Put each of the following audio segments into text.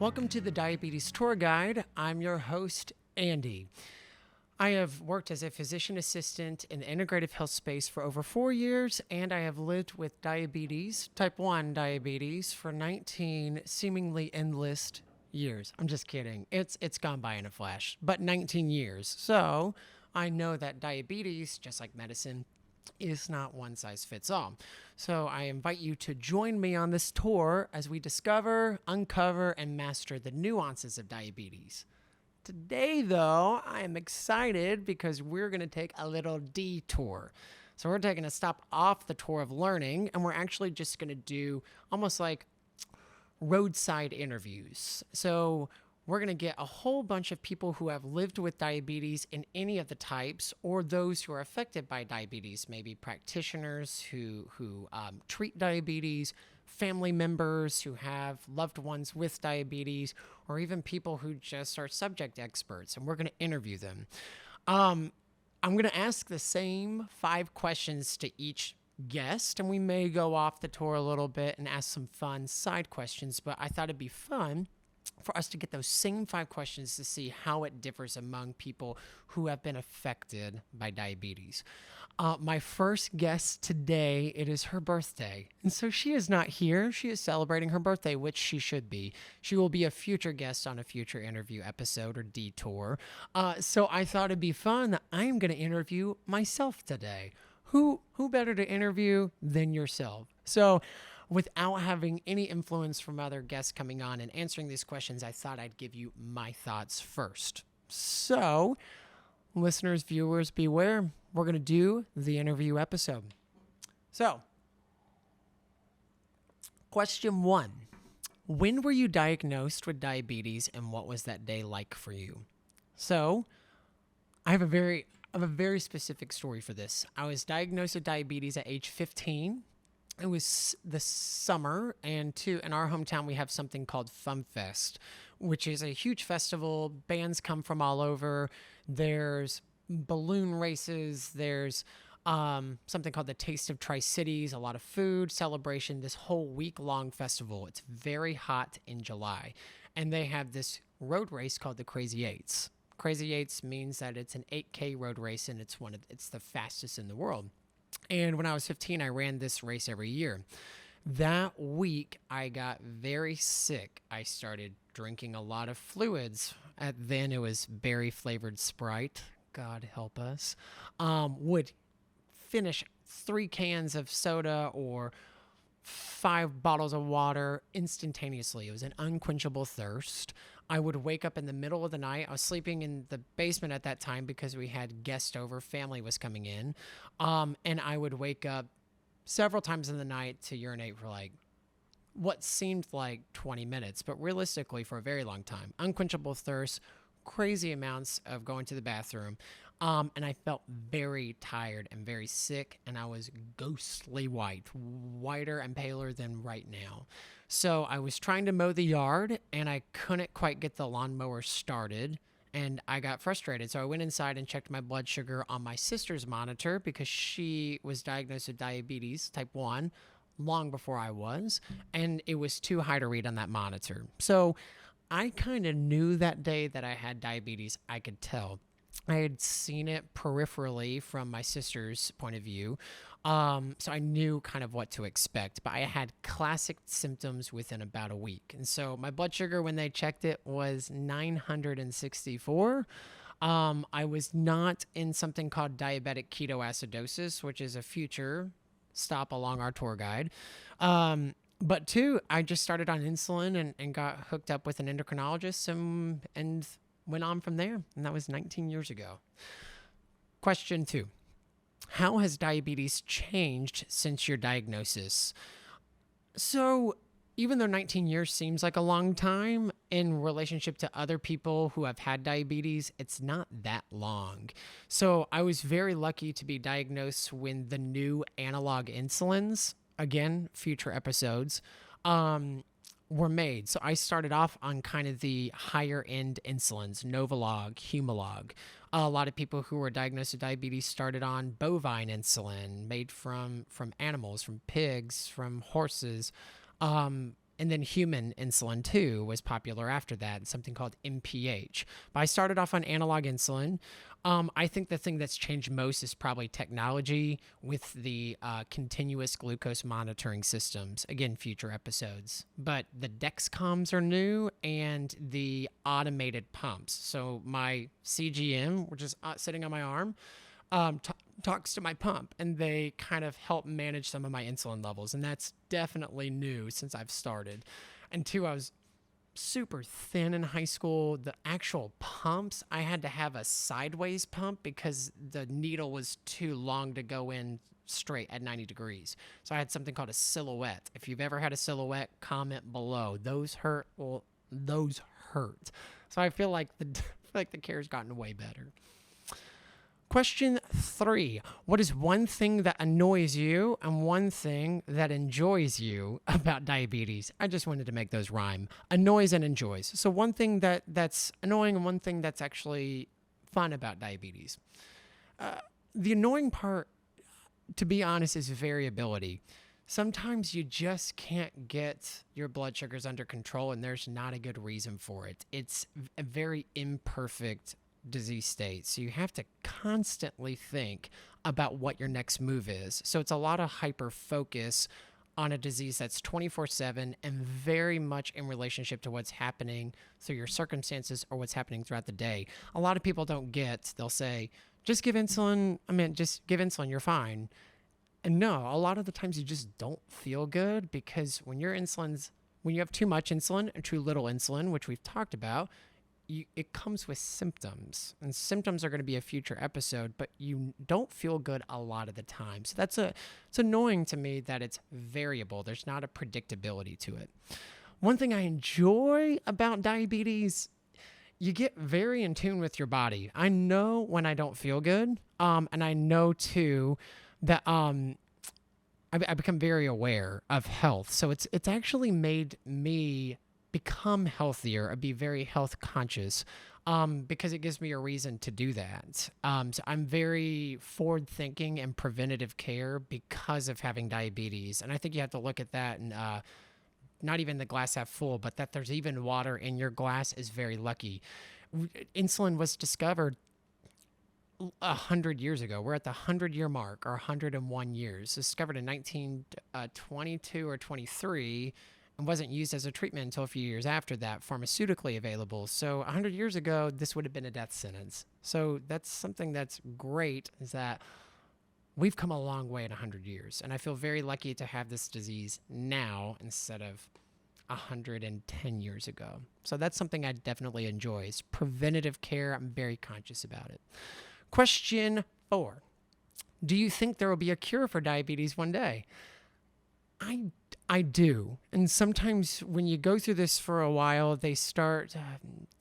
Welcome to the Diabetes Tour Guide. I'm your host, Andy. I have worked as a physician assistant in the integrative health space for over 4 years, and I have lived with diabetes, type 1 diabetes, for 19 seemingly endless years. I'm just kidding. It's gone by in a flash, but 19 years. So I know that diabetes, just like medicine, is not one size fits all. So I invite you to join me on this tour as we discover, uncover, and master the nuances of diabetes. Today, though, I am excited because we're going to take a little detour. So we're taking a stop off the tour of learning, and we're actually just going to do almost like roadside interviews. So we're going to get a whole bunch of people who have lived with diabetes in any of the types, or those who are affected by diabetes, maybe practitioners who treat diabetes, family members who have loved ones with diabetes, or even people who just are subject experts, and we're going to interview them. I'm going to ask the same 5 questions to each guest, and we may go off the tour a little bit and ask some fun side questions, but I thought it'd be fun for us to get those same 5 questions to see how it differs among people who have been affected by diabetes. My first guest today, it is her birthday. And so she is not here. She is celebrating her birthday, which she should be. She will be a future guest on a future interview episode or detour. So I thought it'd be fun that I'm going to interview myself today. Who better to interview than yourself? So without having any influence from other guests coming on and answering these questions, I thought I'd give you my thoughts first. So, listeners, viewers, beware. We're going to do the interview episode. So, question 1. When were you diagnosed with diabetes, and what was that day like for you? So, I have a very specific story for this. I was diagnosed with diabetes at age 15. It was the summer, and in our hometown, we have something called Fun Fest, which is a huge festival. Bands come from all over. There's balloon races. There's something called the Taste of Tri-Cities, a lot of food, celebration, this whole week-long festival. It's very hot in July, and they have this road race called the Crazy Eights. Crazy Eights means that it's an 8K road race, and it's the fastest in the world. And when I was 15, I ran this race every year. That week, I got very sick. I started drinking a lot of fluids. Then it was berry-flavored Sprite. God help us. Would finish 3 cans of soda or 5 bottles of water instantaneously. It was an unquenchable thirst. I would wake up in the middle of the night. I was sleeping in the basement at that time because we had guests over. Family was coming in. And I would wake up several times in the night to urinate for like what seemed like 20 minutes, but realistically for a very long time. Unquenchable thirst, crazy amounts of going to the bathroom. And I felt very tired and very sick, and I was ghostly white, whiter and paler than right now. So I was trying to mow the yard, and I couldn't quite get the lawnmower started, and I got frustrated. So I went inside and checked my blood sugar on my sister's monitor because she was diagnosed with diabetes type 1 long before I was, and it was too high to read on that monitor. So I kind of knew that day that I had diabetes. I could tell. I had seen it peripherally from my sister's point of view, so I knew kind of what to expect, but I had classic symptoms within about a week. And so my blood sugar, when they checked it, was 964. I was not in something called diabetic ketoacidosis, which is a future stop along our tour guide. But 2, I just started on insulin and got hooked up with an endocrinologist and went on from there, and that was 19 years ago. Question 2. How has diabetes changed since your diagnosis? So even though 19 years seems like a long time, in relationship to other people who have had diabetes, it's not that long. So I was very lucky to be diagnosed when the new analog insulins, again, future episodes, were made. So I started off on kind of the higher end insulins, Novolog, Humalog. A lot of people who were diagnosed with diabetes started on bovine insulin made from animals, from pigs, from horses. And then human insulin too was popular after that, something called MPH. But I started off on analog insulin. I think the thing that's changed most is probably technology with the continuous glucose monitoring systems. Again, future episodes. But the Dexcoms are new and the automated pumps. So my CGM, which is sitting on my arm, talks to my pump, and they kind of help manage some of my insulin levels. And that's definitely new since I've started. And two, I was super thin in high school. The actual pumps, I had to have a sideways pump because the needle was too long to go in straight at 90 degrees. So I had something called a silhouette. If you've ever had a silhouette, comment below. Those hurt. Well, those hurt. So I feel like the care's gotten way better. Question 3. What is one thing that annoys you and one thing that enjoys you about diabetes? I just wanted to make those rhyme. Annoys and enjoys. So one thing that's annoying and one thing that's actually fun about diabetes. The annoying part, to be honest, is variability. Sometimes you just can't get your blood sugars under control, and there's not a good reason for it. It's a very imperfect disease state. So you have to constantly think about what your next move is. So it's a lot of hyper focus on a disease that's 24/7 and very much in relationship to what's happening through your circumstances or what's happening throughout the day. A lot of people don't get, they'll say, just give insulin. Just give insulin, you're fine. And no, a lot of the times you just don't feel good because when you have too much insulin and too little insulin, which we've talked about, it comes with symptoms, and symptoms are going to be a future episode, but you don't feel good a lot of the time. So it's annoying to me that it's variable. There's not a predictability to it. One thing I enjoy about diabetes, you get very in tune with your body. I know when I don't feel good, and I know too that I become very aware of health. So it's actually made me become healthier or be very health conscious because it gives me a reason to do that. So I'm very forward thinking and preventative care because of having diabetes. And I think you have to look at that and not even the glass half full, but that there's even water in your glass is very lucky. Insulin was discovered 100 years ago. We're at the 100-year mark, or 101 years. Discovered in 1922 or 23, and wasn't used as a treatment until a few years after that, pharmaceutically available. So 100 years ago, this would have been a death sentence. So that's something that's great, is that we've come a long way in 100 years. And I feel very lucky to have this disease now instead of 110 years ago. So that's something I definitely enjoy, is preventative care. I'm very conscious about it. Question 4. Do you think there will be a cure for diabetes one day? I do. And sometimes when you go through this for a while, they start,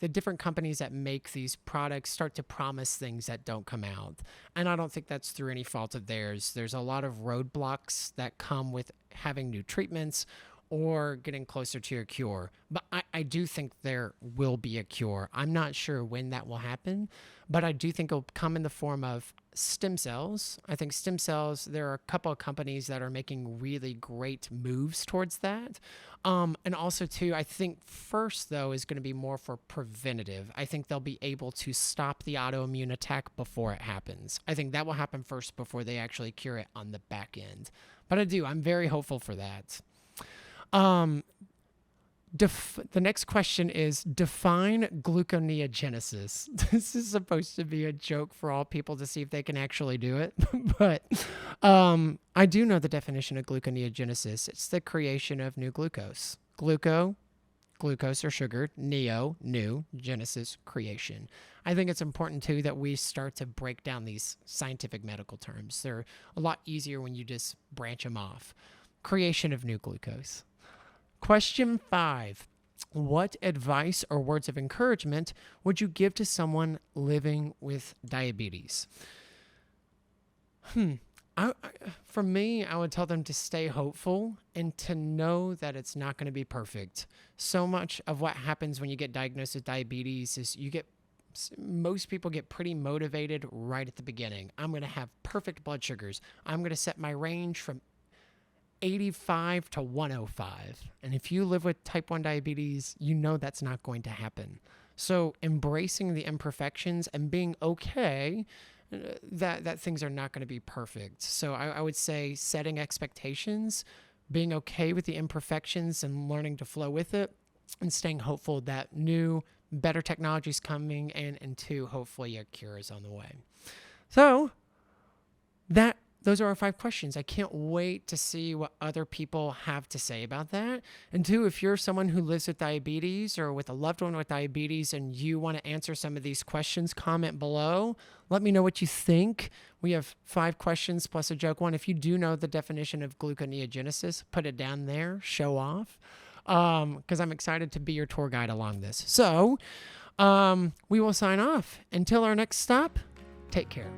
the different companies that make these products start to promise things that don't come out. And I don't think that's through any fault of theirs. There's a lot of roadblocks that come with having new treatments or getting closer to a cure. But I do think there will be a cure. I'm not sure when that will happen, but I do think it'll come in the form of stem cells. I think stem cells, there are a couple of companies that are making really great moves towards that. And also, too, I think first, though, is going to be more for preventative. I think they'll be able to stop the autoimmune attack before it happens. I think that will happen first before they actually cure it on the back end. But I'm very hopeful for that. The next question is, define gluconeogenesis. This is supposed to be a joke for all people to see if they can actually do it. But I do know the definition of gluconeogenesis. It's the creation of new glucose. Glucose or sugar, new, genesis, creation. I think it's important, too, that we start to break down these scientific medical terms. They're a lot easier when you just branch them off. Creation of new glucose. Question 5. What advice or words of encouragement would you give to someone living with diabetes? For me, I would tell them to stay hopeful and to know that it's not going to be perfect. So much of what happens when you get diagnosed with diabetes is most people get pretty motivated right at the beginning. I'm going to have perfect blood sugars. I'm going to set my range from 85 to 105. And if you live with type 1 diabetes, you know that's not going to happen. So embracing the imperfections and being okay that things are not going to be perfect. So I would say setting expectations, being okay with the imperfections and learning to flow with it, and staying hopeful that new, better technology is coming, and two, hopefully a cure is on the way. So those are our 5 questions. I can't wait to see what other people have to say about that. And two, if you're someone who lives with diabetes or with a loved one with diabetes and you want to answer some of these questions, comment below. Let me know what you think. We have 5 questions plus a joke one. If you do know the definition of gluconeogenesis, put it down there, show off, because I'm excited to be your tour guide along this. So we will sign off. Until our next stop, take care.